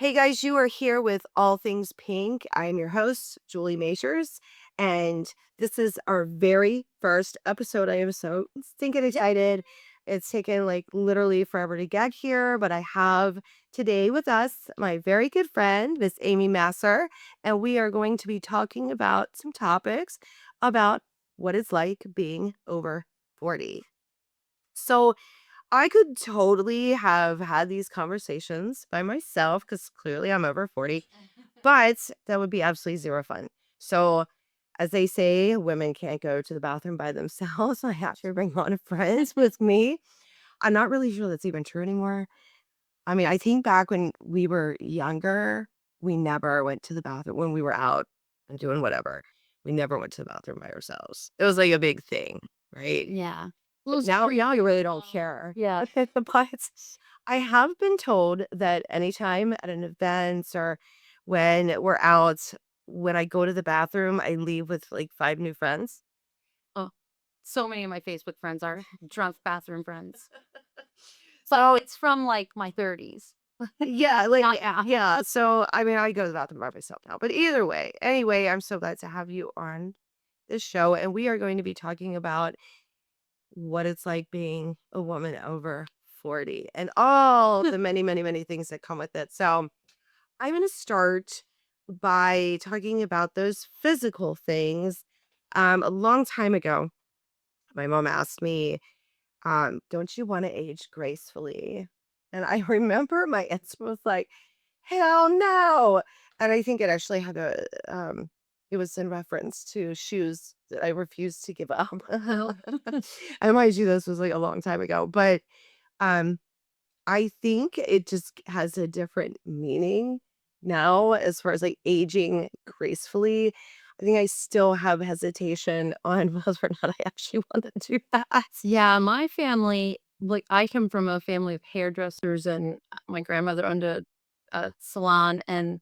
Hey guys, you are here with All Things Pink. I am your host, Julie Majors, and this is our very first episode. I am so stinking excited. It's taken like literally forever to get here, but I have today with us my very good friend, Miss Amy Masser, and we are going to be talking about some topics about what it's like being over 40. So, I could totally have had these conversations by myself because clearly I'm over 40, but that would be absolutely zero fun. So, as they say, women can't go to the bathroom by themselves. I have to bring on friends with me. I'm not really sure that's even true anymore. I mean, I think back when we were younger, we never went to the bathroom when we were out and doing whatever. We never went to the bathroom by ourselves. It was like a big thing, right? Yeah. But now you really don't care. Yeah. But I have been told that anytime at an event or when we're out, when I go to the bathroom, I leave with like 5 new friends. Oh, so many of my Facebook friends are drunk bathroom friends. So So it's from like my 30s. yeah, like Yeah. yeah. So I mean, I go to the bathroom by myself now. But either way, anyway, I'm so glad to have you on this show, and we are going to be talking about what it's like being a woman over 40 and all the many, many, many things that come with it. So I'm going to start by talking about those physical things. A long time ago, my mom asked me, don't you want to age gracefully? And I remember my answer was like, hell no. And I think it actually had it was in reference to shoes that I refused to give up. And mind you, this was like a long time ago, but um, I think it just has a different meaning now as far as like aging gracefully. I think I still have hesitation on whether or not I actually want to do that. Yeah, my family, like I come from a family of hairdressers and my grandmother owned a salon and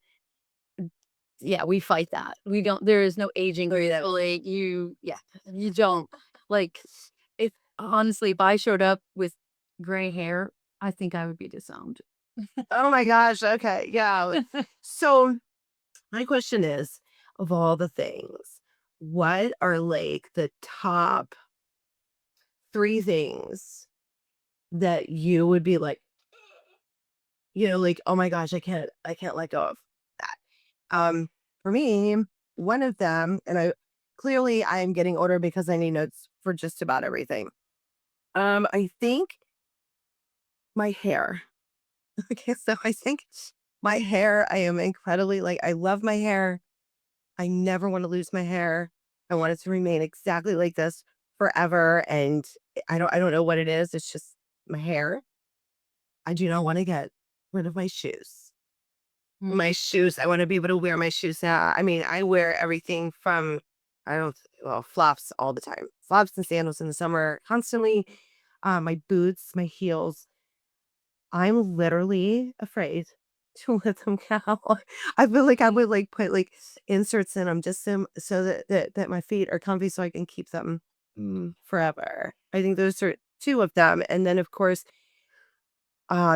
yeah, we fight that. We don't there is no aging gracefully. You don't like if honestly if I showed up with gray hair, I think I would be disowned. Oh my gosh. Okay. Yeah. So my question is, of all the things, what are like the top 3 things that you would be like, like, "Oh my gosh, I can't let go of that." For me, one of them, and I am getting older because I need notes for just about everything. I think my hair. Okay, so I think my hair, I am incredibly like, I love my hair. I never want to lose my hair. I want it to remain exactly like this forever. And I don't know what it is. It's just my hair. I do not want to get rid of my shoes. My shoes, I want to be able to wear my shoes now. I mean, I wear everything from I don't well, flops all the time. Flops and sandals in the summer constantly. My boots, my heels. I'm literally afraid to let them go. I feel like I would like put like inserts in them just so that my feet are comfy so I can keep them forever. I think those are 2 of them. And then of course,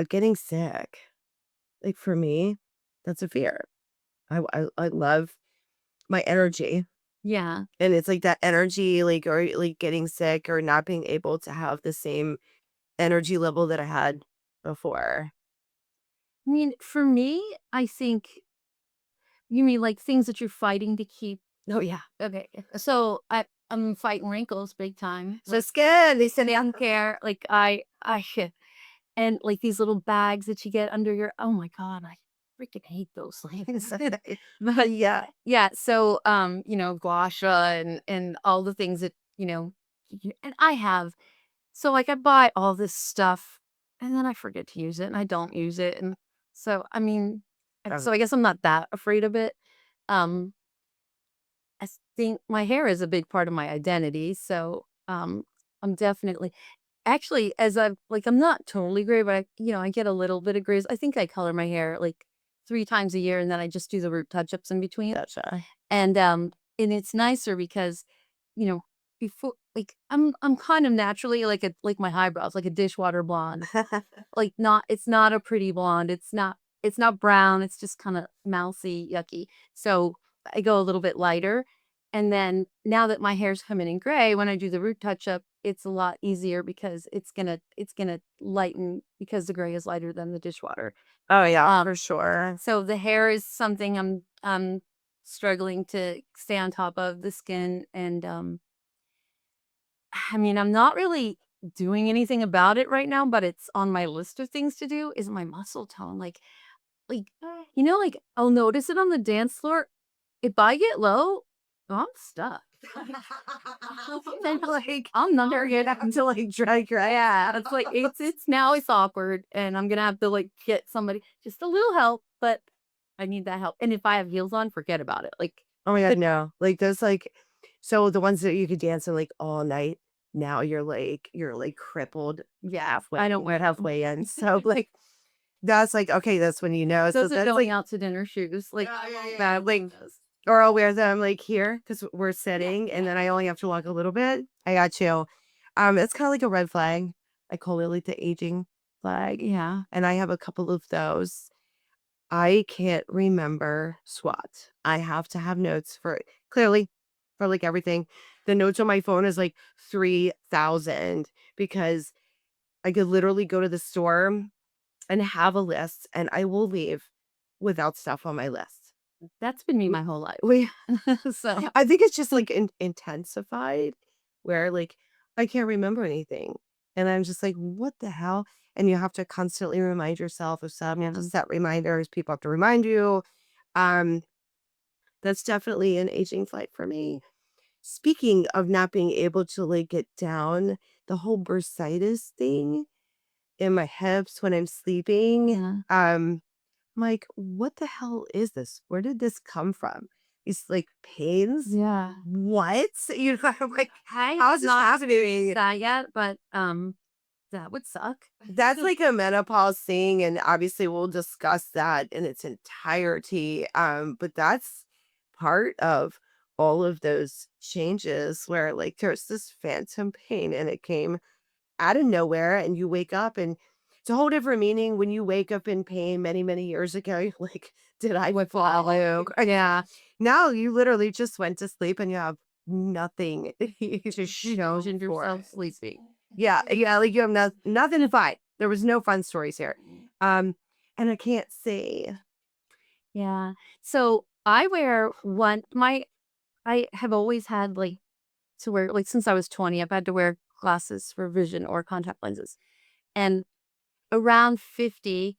getting sick. Like for me, that's a fear. I love my energy. Yeah. And it's like that energy, like or like getting sick or not being able to have the same energy level that I had before. I mean, for me, I think you mean like things that you're fighting to keep. Oh yeah. Okay. So I'm fighting wrinkles big time. So skin. They said Sun care. Like I and like these little bags that you get under your oh my God, I freaking hate those things. But yeah. yeah, so gua sha and all the things that, and I have so like I buy all this stuff and then I forget to use it and I don't use it. And so I mean, Um, so I guess I'm not that afraid of it. Um think my hair is a big part of my identity, so, I'm definitely actually, as I've like, I'm not totally gray, but I get a little bit of grays. I think I color my hair, like, 3 times a year, and then I just do the root touch-ups in between, gotcha. and it's nicer because, you know, before like, I'm kind of naturally like my eyebrows, like a dishwater blonde, like, not it's not a pretty blonde, it's not it's not brown, it's just kind of mousy, yucky. So I go a little bit lighter. And then now that my hair's coming in gray, when I do the root touch up, it's a lot easier because it's gonna lighten because the gray is lighter than the dishwater. Oh yeah, Um, for sure. so the hair is something I'm struggling to stay on top of, the skin, and I mean, I'm not really doing anything about it right now, but it's on my list of things to do is my muscle tone. Like, I'll notice it on the dance floor. If I get low, I'm stuck. Then like I'm not You're there. gonna have to like drag your Yeah, it's like it's now it's awkward, and I'm gonna have to like get somebody just a little help, but I need that help. And if I have heels on, forget about it. Like, Oh my god, no. Like those like so the ones that you could dance in like all night, now you're like crippled yeah, I don't wear them. halfway in. So like that's like okay, that's when you know. So Those are that's going like out to dinner shoes. Like, that like or I'll wear them like here because we're sitting and then I only have to walk a little bit. I got you. It's kind of like a red flag. I call it like the aging flag. yeah, And I have a couple of those. I can't remember SWAT. I have to have notes for clearly for like everything. The notes on my phone is like 3,000 because I could literally go to the store and have a list and I will leave without stuff on my list. that's been me my whole life. We So I think it's just like intensified where like I can't remember anything. And I'm just like, what the hell? And you have to constantly remind yourself of some, you have to set reminders. People have to remind you. Um, that's definitely an aging flight for me. Speaking of not being able to like get down, the whole bursitis thing in my hips when I'm sleeping. yeah, I'm like, what the hell is this? Where did this come from? These like pains? yeah. What? You know, I'm like, I how is this not happening? that yet, but that would suck. That's like a menopause thing, and obviously we'll discuss that in its entirety. But that's part of all of those changes where like there's this phantom pain and it came out of nowhere and you wake up and it's a whole different meaning when you wake up in pain many, many years ago. You're like, did I follow? Yeah. Now you literally just went to sleep and you have nothing to show Imagine for yourself it. sleeping. Yeah. Yeah. Like you have nothing to fight. There was no fun stories here. And I can't say, Yeah. So I wear one my I have always had like to wear like since I was 20, I've had to wear glasses for vision or contact lenses. And around 50,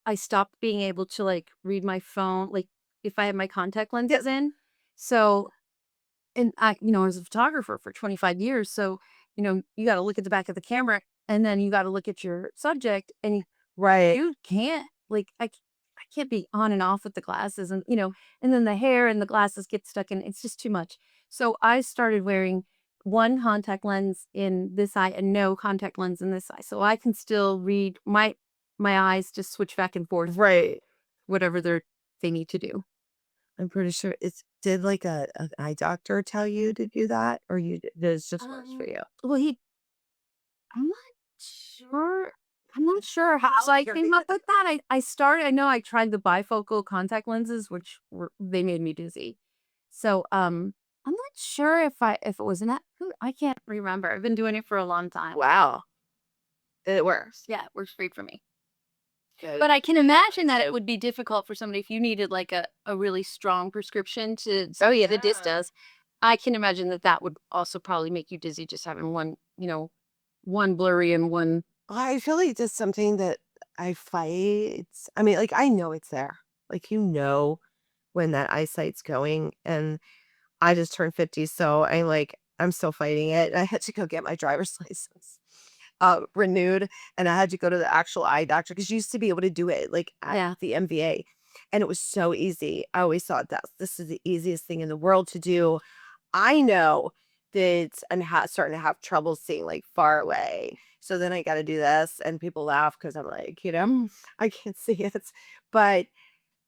I stopped being able to like read my phone, like if I had my contact lenses in. So and I was a photographer for 25 years. So, you got to look at the back of the camera and then you got to look at your subject and right. you can't like I can't be on and off with the glasses and then the hair and the glasses get stuck in it's just too much. So I started wearing one contact lens in this eye and no contact lens in this eye. So I can still read my eyes just switch back and forth Right. whatever they need to do. I'm pretty sure it's did like an eye doctor tell you to do that or this just works for you? Well, I'm not sure. I'm not sure how I came up with that. I know I tried the bifocal contact lenses, which they made me dizzy. So, I'm not sure if it was an I can't remember. I've been doing it for a long time. Wow. It works. Yeah, it works great for me. Good. But I can imagine that it would be difficult for somebody if you needed like a really strong prescription to oh yeah, the disc does. I can imagine that would also probably make you dizzy just having one blurry and one I feel like that's something that I fight. I mean, like I know it's there. Like when that eyesight's going and I just turned 50, so I'm still fighting it. I had to go get my driver's license renewed and I had to go to the actual eye doctor because you used to be able to do it like at yeah. the MVA and it was so easy. I always thought that this is the easiest thing in the world to do. I know that I'm starting to have trouble seeing like far away. So then I got to do this and people laugh because I'm like, I can't see it. But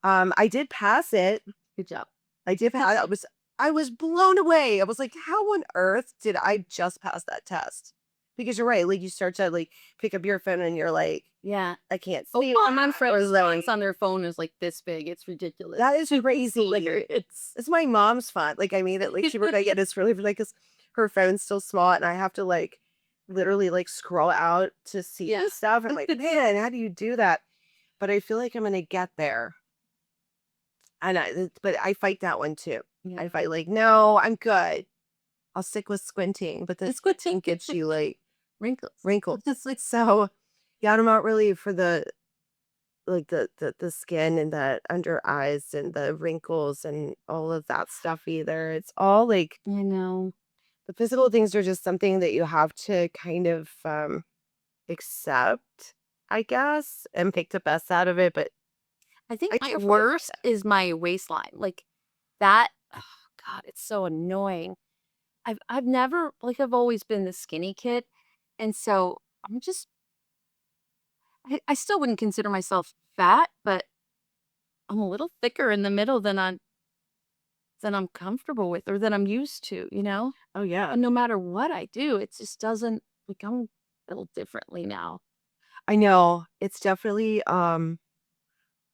I did pass it. Good job. I did pass. I was blown away. I was like, how on earth did I just pass that test? Because you're right, like, you start to, like, pick up your phone and you're like, Yeah. "I can't Oh, see my that," or friend's like, on their phone is like this big. It's ridiculous. that is crazy. Hilarious. It's my mom's fun. Like, I mean it, like, she would get it's really like, 'cause her phone's still small, and I have to, like, literally, like, scroll out to see Yeah. stuff. I'm like, "Man, how do you do that?" But I feel like I'm gonna get there. And but I fight that one too. I Yeah. fight like, "No, I'm good. I'll stick with squinting." But the squinting gets you, like, Wrinkles. wrinkles. It's like, so, yeah, I'm not really for the, like, the skin and the under eyes and the wrinkles and all of that stuff either. It's all, like, I know. the physical things are just something that you have to kind of, accept, I guess, and make the best out of it, but I think I my definitely fight worst that. is my waistline. Like that. Oh God, it's so annoying. I've never like I've always been the skinny kid, and so I'm just I still wouldn't consider myself fat, but I'm a little thicker in the middle than I'm comfortable with or than I'm used to, you know? Oh, yeah. And no matter what I do, it just doesn't like I'm built differently now. I know. It's definitely,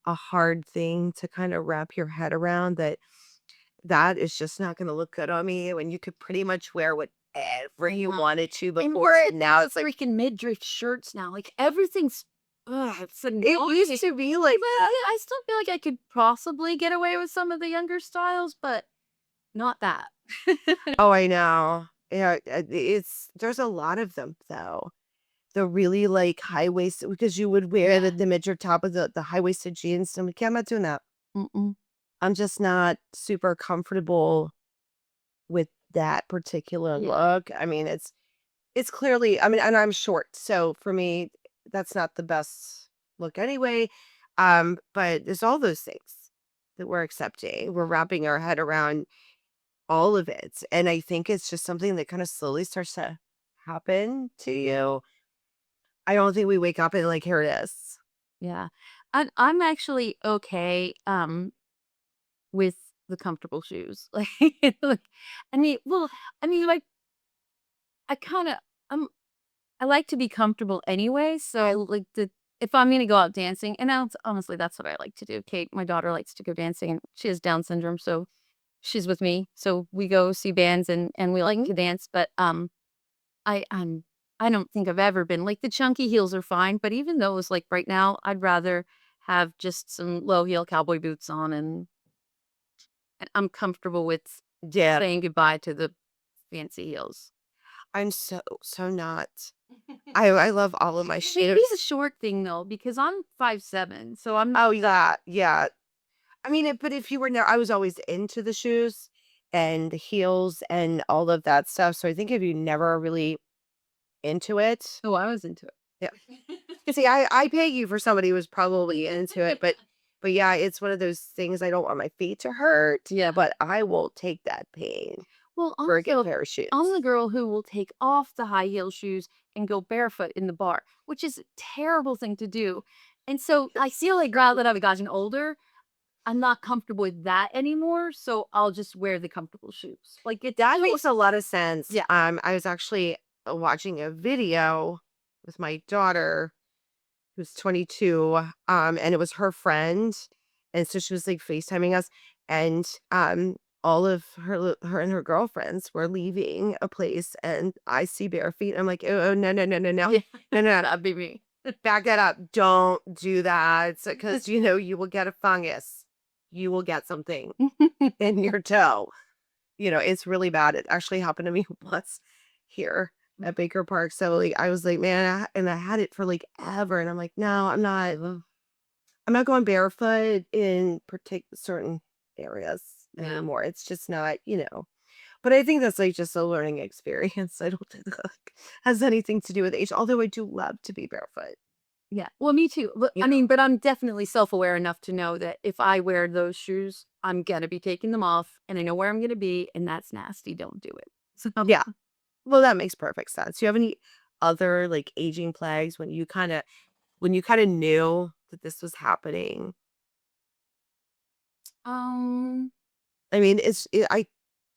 a hard thing to kinda wrap your head around that that is just not gonna look good on me when you could pretty much wear whatever you Uh-huh. wanted to And before, what's and now it's like freaking midriff shirts now? Like everything's it's it annoying. used to be like But I still feel like I could possibly get away with some of the younger styles, but not that. oh, I know. Yeah, it's there's a lot of them, though. The really, like, high waist because you would wear Yeah. the midriff top of the high-waisted jeans, and I'm like, "Yeah, I'm not doing that." Mm-mm. I'm just not super comfortable with that particular Yeah. look. I mean, it's clearly, I mean, and I'm short, so for me, that's not the best look anyway. But there's all those things that we're accepting. We're wrapping our head around all of it. And I think it's just something that kind of slowly starts to happen to you. I don't think we wake up and like, here it is. Yeah. I'm actually okay with the comfortable shoes. Like I mean, well, I mean like I kind of I'm I like to be comfortable anyway, so I like to if I'm gonna go out dancing, and honestly, that's what I like to do. Kate, my daughter, likes to go dancing, and she has Down syndrome, so she's with me. So we go see bands, and we like Mhm. to dance. But I I don't think I've ever been like the chunky heels are fine, but even those, like right now, I'd rather have just some low heel cowboy boots on, and I'm comfortable with Yeah, saying goodbye to the fancy heels. I'm so not. I love all of my Maybe it's a shoes. short thing though, because I'm 5'7", so I'm Oh, yeah, yeah. I mean, but if you were there, I was always into the shoes and the heels and all of that stuff. So I think if you never really into it, oh, I was into yeah. it. You see, I pay you for somebody who was probably into it, but yeah, it's one of those things I don't want my feet to hurt, Yeah. but I will take that pain Well, for a good also, pair of I'm the shoes. girl who will take off the high heel shoes and go barefoot in the bar, which is a terrible thing to do. And so I feel like now that I've gotten older, I'm not comfortable with that anymore. So I'll just wear the comfortable shoes. Like it's That so makes a lot of sense. yeah. I was actually watching a video with my daughter who's 22, and it was her friend, and so she was, like, FaceTiming us, and, all of her and her girlfriends were leaving a place, and I see bare feet, I'm like, "Oh, oh, no, no, no, no, no. Yeah. No, no, no. That'd be me. Back that up. Don't do that, because you know, you will get a fungus. You will get something in your toe." You know, it's really bad. It actually happened to me once here at Baker Park. So, like, I was like, "Man," and I had it for, like, ever, and I'm like, "No, I'm not going barefoot in certain areas Yeah. anymore." It's just not, but I think that's, like, just a learning experience. I don't think that has anything to do with age, although I do love to be barefoot, Yeah. Well, me too. But you I know? mean, but I'm definitely self-aware enough to know that if I wear those shoes, I'm gonna be taking them off and I know where I'm gonna be, and that's nasty. Don't do it. So Yeah. Well, that makes perfect sense. Do you have any other, like, aging plagues when you kinda knew that this was happening? um I mean,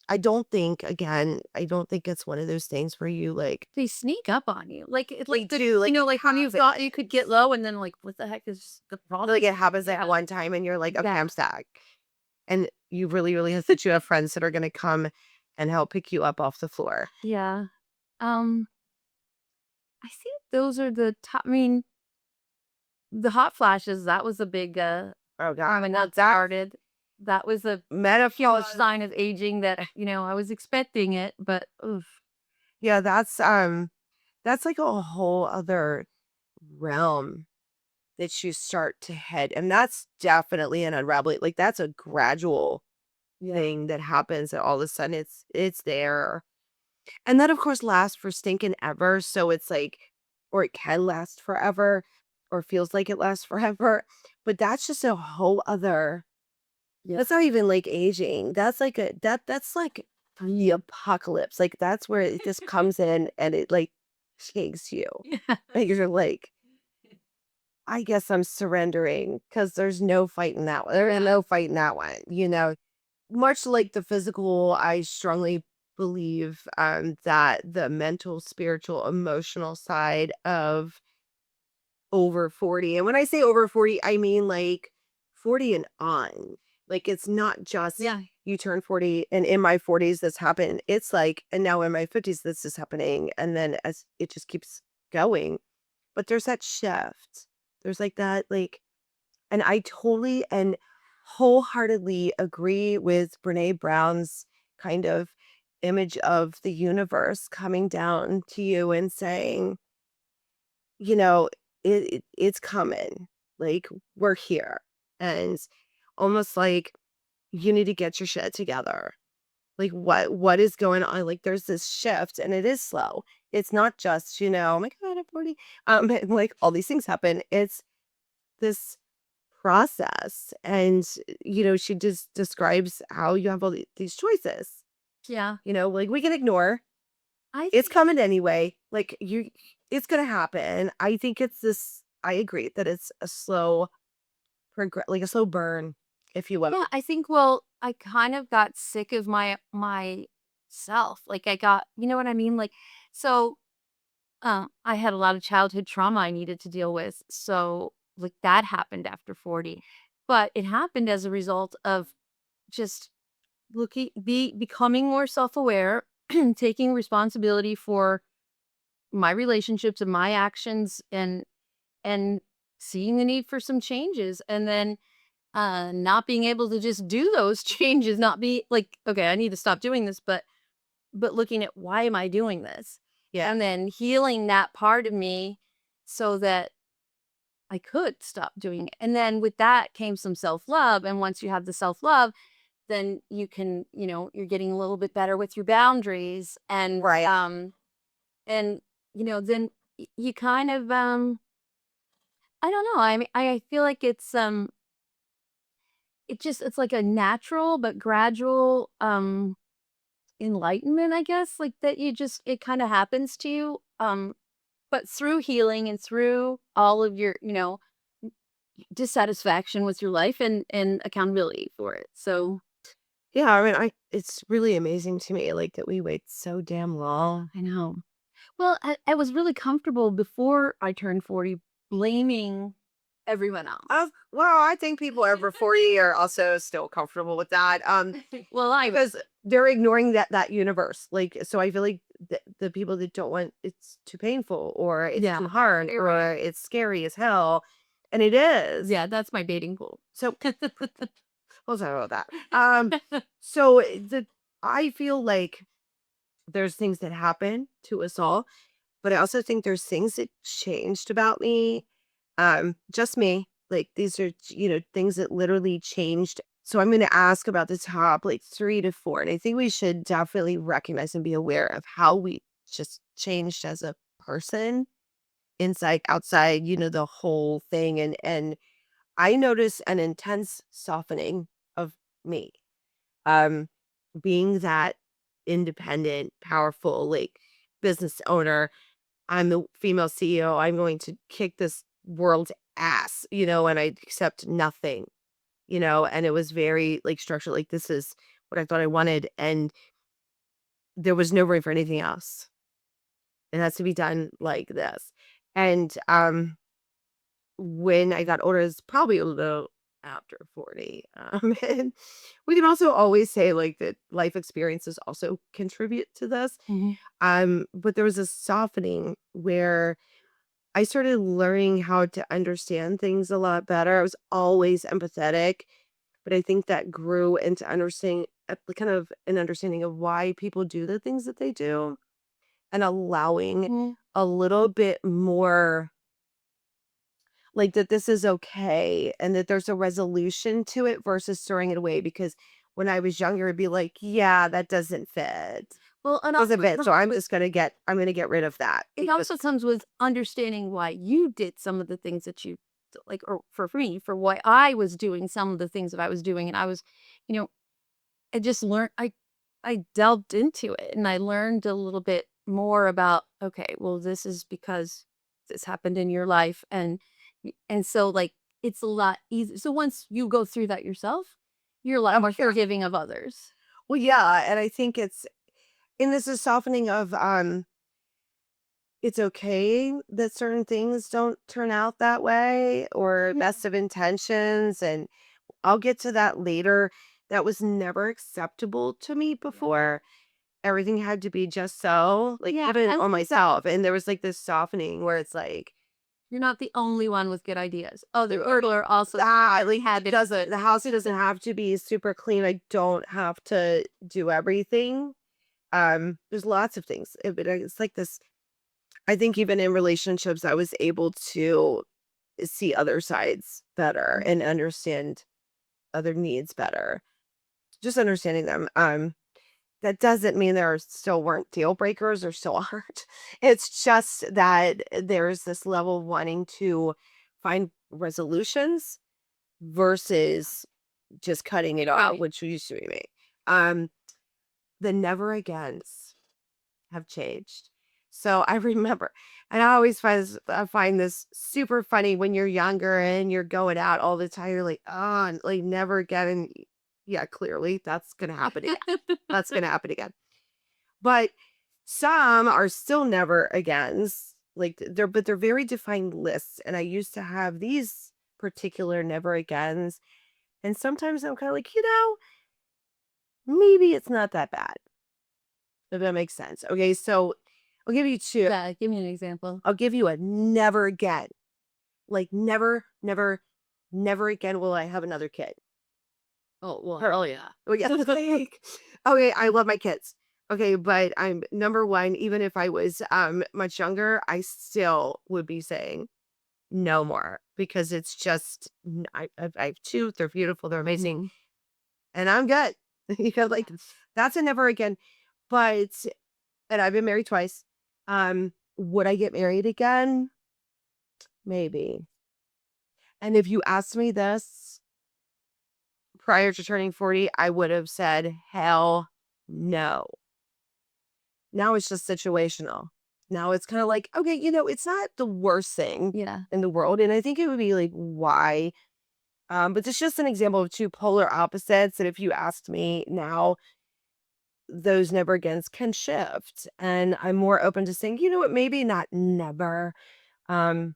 I don't think it's one of those things where you like They sneak up on you. Like, it's they like do like like when you thought you could get low and then like, what the heck is the problem? like it happens at Yeah. one time and you're like, okay, Yeah. I'm stuck. And you really, really have that you have friends that are gonna come and help pick you up off the floor. Yeah. Um, I think those are the top. I mean, the hot flashes, that was a big, Oh god. when Well, that started, that was a huge menopause. sign of aging that, I was expecting it, but oof. Yeah, that's like a whole other realm that you start to head. And that's definitely an unraveling. Like that's a gradual Yeah. thing that happens that all of a sudden it's there. And that of course lasts for stinking ever. So it's like, or it can last forever or feels like it lasts forever. But that's just a whole other, Yeah. that's not even like aging. That's like that's like the apocalypse. Like that's where it just comes in and it like shakes you. Yeah. And you're like, I guess I'm surrendering because there's no fighting that one. There's no fighting that one, you know. Much like the physical, I strongly believe that the mental, spiritual, emotional side of over 40, and when I say over 40, I mean like 40 and on. Like it's not just Yeah. you turn 40 and in my 40s this happened. It's like, and now in my 50s this is happening. And then as it just keeps going. But there's that shift. There's like that, like, and I totally and wholeheartedly agree with Brene Brown's kind of image of the universe coming down to you and saying, you know, it's coming. Like we're here. And almost like you need to get your shit together. Like what is going on? Like there's this shift and it is slow. It's not just, oh my God, I'm 40. And, like all these things happen. It's this process. And, she just describes how you have all these choices, Yeah. like we can ignore. I It's think coming anyway. Like it's going to happen. I think I agree that it's a slow like a slow burn, if you will. yeah, I think, well, I kind of got sick of myself. Like I got, you know what I mean? Like, so I had a lot of childhood trauma I needed to deal with. So like that happened after 40. But it happened as a result of just becoming more self-aware, taking responsibility for my relationships and my actions, and seeing the need for some changes, and then not being able to just do those changes, not be like, okay, I need to stop doing this, but looking at, why am I doing this? Yeah. And then healing that part of me so that I could stop doing it. And then with that came some self-love. And once you have the self-love, then you can, you're getting a little bit better with your boundaries. And Right. and then you kind of I don't know. I mean, I feel like it's like a natural but gradual enlightenment, I guess, like that it kind of happens to you. But through healing and through all of your, dissatisfaction with your life, and accountability for it. So Yeah, I mean, it's really amazing to me, like, that we wait so damn long. I know. Well, I was really comfortable before I turned 40 blaming everyone else. Well, I think people over 40 are also still comfortable with that, Well, I because they're ignoring that universe, like, so I feel like the people that don't want it's too painful, or it's yeah. too hard, You're right. or it's scary as hell, and it is. Yeah, that's my dating pool. So, we'll talk about that. So I feel like there's things that happen to us all. But I also think there's things that changed about me. Just me. Like these are, things that literally changed. So I'm going to ask about the top like 3 to 4. And I think we should definitely recognize and be aware of how we just changed as a person, inside, outside, the whole thing. And I notice an intense softening of me. Um, being that independent, powerful, like business owner, I'm the female CEO. I'm going to kick this world's ass, and I accept nothing, and it was very like structured. Like this is what I thought I wanted. And there was no room for anything else. It has to be done like this. And when I got older, it's probably a little after 40. And we can also always say like that life experiences also contribute to this. Mhm. But there was a softening where I started learning how to understand things a lot better. I was always empathetic, but I think that grew into understanding kind of an understanding of why people do the things that they do and allowing Mhm. a little bit more like that this is okay and that there's a resolution to it versus throwing it away because when I was younger, it'd be like, yeah, that doesn't fit. Well, and Doesn't also fit. So I'm gonna get rid of that. it also comes with understanding why you did some of the things that you like, or for me, for why I was doing some of the things that I was doing, and I was, you know, I just learned. I delved into it, and I learned a little bit more about. Okay, well, this is because this happened in your life, and so like it's a lot easier. So once you go through that yourself, you're a lot more forgiving of others. Well, yeah, and I think and this is softening of it's okay that certain things don't turn out that way or Yeah. best of intentions and I'll get to that later. That was never acceptable to me Yeah. before. Everything had to be just so, like Yeah, even I on like that. myself. And there was like this softening where it's like, You're not the only one with good ideas. Other people are also like had it. the house doesn't have to be super clean. I don't have to do everything. There's lots of things. But it's like this. I think even in relationships, I was able to see other sides better and understand other needs better. Just understanding them. That doesn't mean there still weren't deal breakers or still aren't. It's just that there's this level of wanting to find resolutions versus just cutting it off, Right. which used to be me. Um, the never agains have changed. So I remember, and I find this super funny when you're younger and you're going out all the time. You're like, oh, and, like never again. And yeah, clearly that's gonna happen again. That's gonna happen again. But some are still never agains. Like they're very defined lists. And I used to have these particular never agains. And sometimes I'm kind of like, maybe it's not that bad. If that makes sense. Okay, so I'll give you two. Yeah, give me an example. I'll give you a never again. Like never, never, never again will I have another kid. Oh, well, hell yeah. Oh yeah. Like, okay, I love my kids. Okay, but I'm number one, even if I was much younger, I still would be saying no more because it's just I have two, they're beautiful, they're amazing, Mhm. and I'm good. Like that's a never again. But and I've been married twice. Would I get married again? Maybe. And if you asked me this prior to turning 40, I would have said, hell no. Now it's just situational. Now it's kind of like, okay, it's not the worst thing Yeah. in the world. And I think it would be like, why? But it's just an example of two polar opposites that if you asked me now, those never agains can shift. And I'm more open to saying, you know what, maybe not never. Um,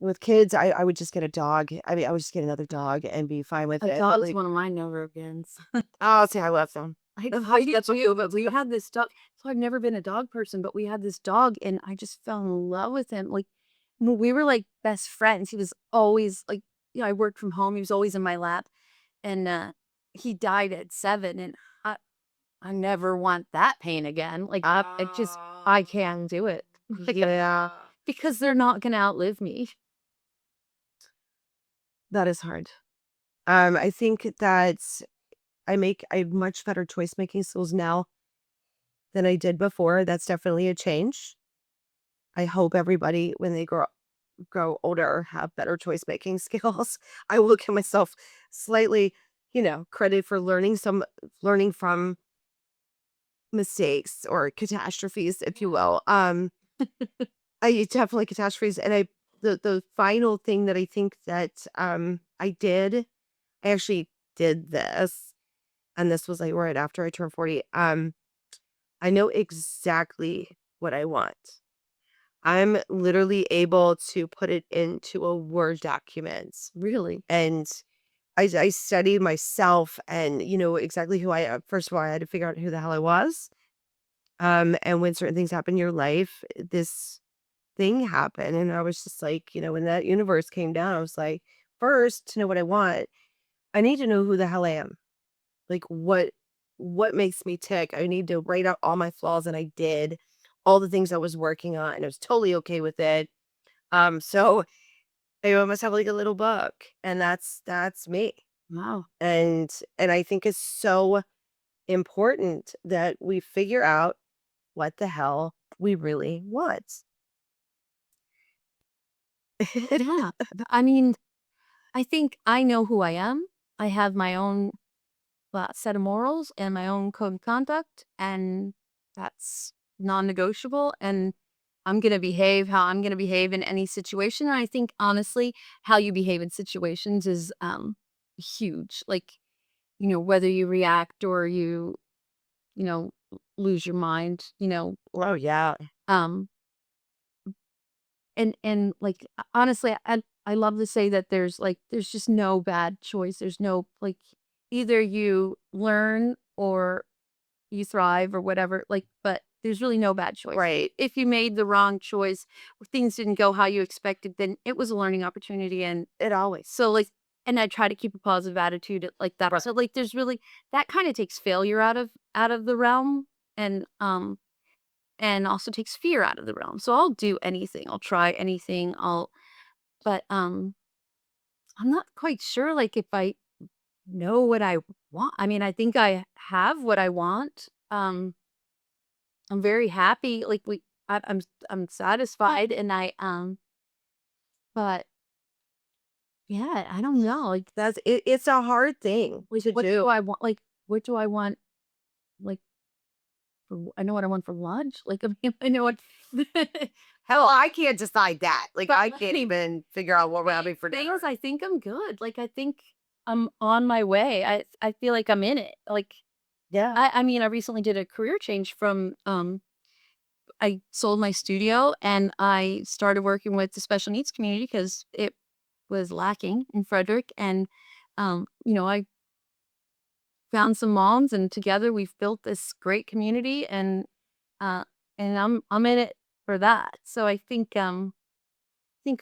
with kids, I would just get a dog. I mean, I would just get another dog and be fine with A it. dog's Like, one of my never agains. oh, see, I love them. I that's you, but we had this dog. So I've never been a dog person, but we had this dog, and I just fell in love with him. Like we were like best friends. He was always like, I worked from home. He was always in my lap, and he died at 7, and I never want that pain again. Like I can't do it. Like, Yeah, because they're not gonna outlive me. that is hard. I think that I have much better choice making skills now than I did before. That's definitely a change. I hope everybody when they grow older have better choice making skills. I will give myself slightly, credit for learning from mistakes or catastrophes, if you will. I definitely catastrophes and the final thing that I think that I actually did this and this was like right after I turned 40. I know exactly what I want. I'm literally able to put it into a Word document. Really? And I studied myself and, exactly who I am. First of all, I had to figure out who the hell I was. And when certain things happen in your life, this thing happened. And I was just like, when that universe came down, I was like, first, to know what I want, I need to know who the hell I am. Like what makes me tick. I need to write out all my flaws, and I did all the things I was working on, and I was totally okay with it. So I almost have like a little book, and that's me. Wow. And I think it's so important that we figure out what the hell we really want. Yeah. I mean, I think I know who I am. I have my own set of morals and my own code of conduct, and that's non-negotiable. And I'm gonna behave how I'm gonna behave in any situation. And I think honestly, how you behave in situations is huge. Like, whether you react or you know, lose your mind, Oh yeah. um, and like honestly, I love to say that there's just no bad choice. There's no like either you learn or you thrive or whatever, like, but there's really no bad choice. Right. If you made the wrong choice or things didn't go how you expected, then it was a learning opportunity. And It always. so like, and I try to keep a positive attitude like that. Right. So like there's really that kind of takes failure out of the realm, and also takes fear out of the realm. So I'll do anything. I'll try anything. But I'm not quite sure like if I know what I want. I mean, I think I have what I want. I'm very happy. Like I'm satisfied, and but yeah, I don't know. Like That's it, it's a hard thing to what do do. I want? Like what do I want? Like I know what I want for lunch. Like I know what. Hell, I can't decide that. Like, But I can't even figure out what we're having for dinner. things I think I'm good. Like I think I'm on my way. I feel like I'm in it. Like Yeah. I mean I recently did a career change from I sold my studio and I started working with the special needs community because it was lacking in Frederick. And, I found some moms and together we've built this great community uh, and I'm in it for that. So I think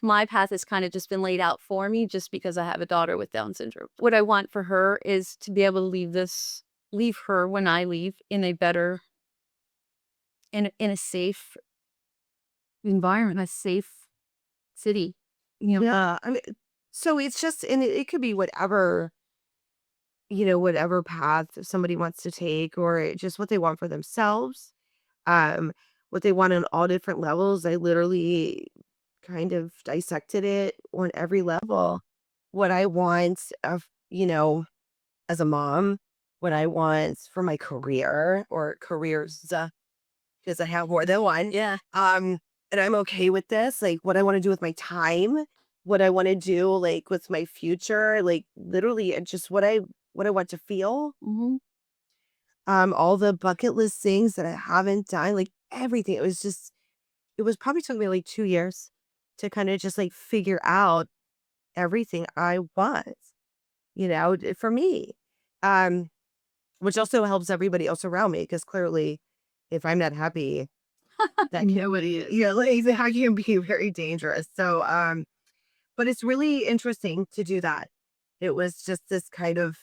my path has kind of just been laid out for me just because I have a daughter with Down syndrome. What I want for her is to be able to leave her when I leave in a better, in a safe environment, a safe city. Yeah. I mean, so it's just, and it could be whatever, whatever path somebody wants to take, or just what they want for themselves. Um, what they want on all different levels. I literally kind of dissected it on every level. What I want of, as a mom, what I want for my career or careers, because I have more than one. Yeah. And I'm okay with this. Like what I want to do with my time, what I want to do like with my future, like literally just what I want to feel. Mhm. All the bucket list things that I haven't done, like everything. It was probably took me like 2 years to kind of just like figure out everything I want, for me. Um, which also helps everybody else around me because clearly if I'm not happy, that nobody is. Yeah, like how can be very dangerous. So but it's really interesting to do that. It was just this kind of,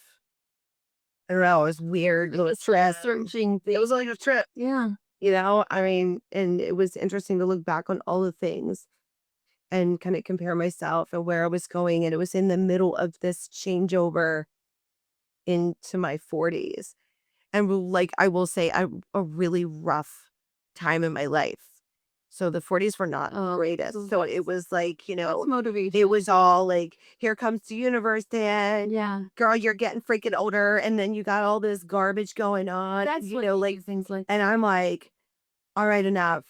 I don't know, it was weird little It's like a trip. searching It thing. was like a trip, Yeah. I mean, and it was interesting to look back on all the things and kind of compare myself and where I was going. And it was in the middle of this changeover into my 40s. And like I will say, a really rough time in my life. So the 40s were not Oh, greatest. so So it was like, that's motivation. it was all like, here comes the universe, Dan. Yeah. Girl, you're getting freaking older. And then you got all this garbage going on. That's what Like, things like and I'm like, all right, enough.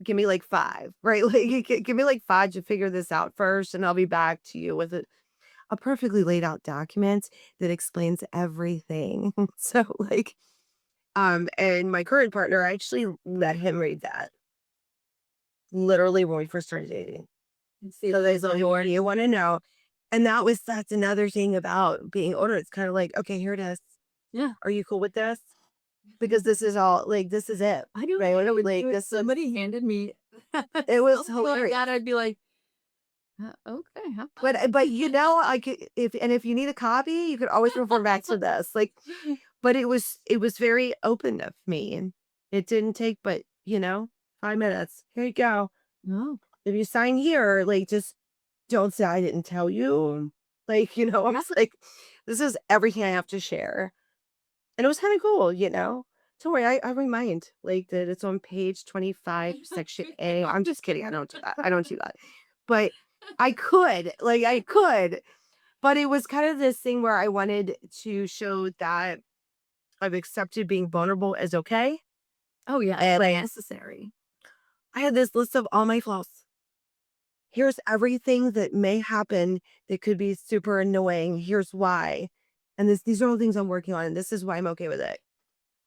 Give me like 5, right? Like, give me like 5 to figure this out first, and I'll be back to you with it. a perfectly laid out document that explains everything. So like, and my current partner, I actually let him read that literally when we first started dating. So there's like, what do you want to know? And that's another thing about being older. It's kind of like, okay, here it is. Yeah. Are you cool with this? Because this is all like, this is it. I do. Right? What are we like? If This is, somebody handed me it was something like hilarious. that, I'd be like, okay, how But you know, like if you need a copy, you could always refer back to this. Like, but it was very open of me, and it didn't take but 5 minutes. Here you go. no. If you sign here, like just don't say I didn't tell you. Like, I was like, this is everything I have to share. And it was kind of cool. Don't worry, I remind like that it's on page 25, section A. I'm just kidding. I don't do that. I don't do that. But I could. But it was kind of this thing where I wanted to show that I've accepted being vulnerable as okay. Oh yeah, And it's necessary. I had this list of all my flaws. Here's everything that may happen that could be super annoying. Here's why. And these are all things I'm working on. And this is why I'm okay with it.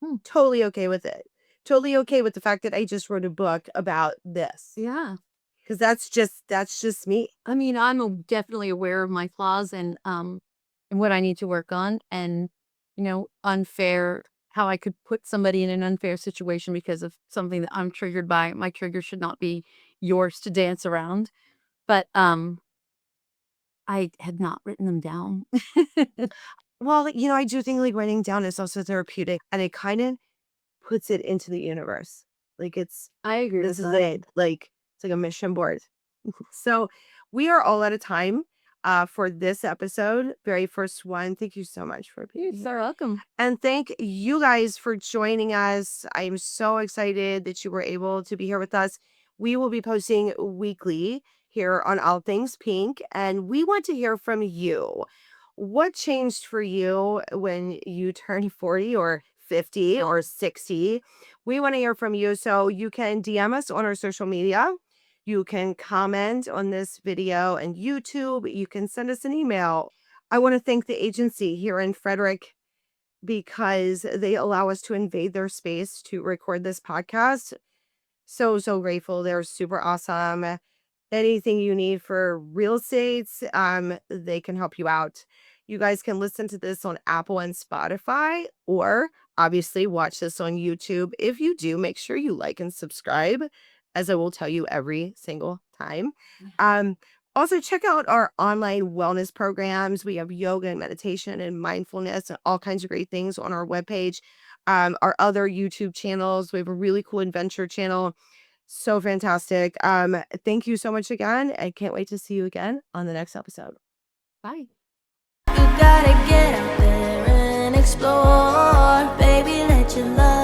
Hmm. Totally okay with it. Totally okay with the fact that I just wrote a book about this. Yeah. Because that's just me. I mean, definitely aware of my flaws and what I need to work on, and unfair how I could put somebody in an unfair situation because of something that I'm triggered by. My trigger should not be yours to dance around. But I had not written them down. Well, I do think like writing down is also therapeutic, and it kind of puts it into the universe. Like I agree this with is that. it. Like it's like a mission board. So we are all out of time for this episode. Very first one. Thank you so much for being You're here. so welcome. And thank you guys for joining us. I'm so excited that you were able to be here with us. We will be posting weekly here on All Things Pink, and we want to hear from you. What changed for you when you turned 40 or 50 or 60? We want to hear from you. So you can DM us on our social media. You can comment on this video and YouTube. You can send us an email. I want to thank the agency here in Frederick because they allow us to invade their space to record this podcast. So, so grateful. They're super awesome. Anything you need for real estate, they can help you out. You guys can listen to this on Apple and Spotify, or obviously watch this on YouTube. If you do, make sure you like and subscribe, as I will tell you every single time. Also, check out our online wellness programs. We have yoga and meditation and mindfulness and all kinds of great things on our webpage. Our other YouTube channels, we have a really cool adventure channel. So fantastic. Thank you so much again. I can't wait to see you again on the next episode. Bye. You gotta get out there and explore, baby, let your love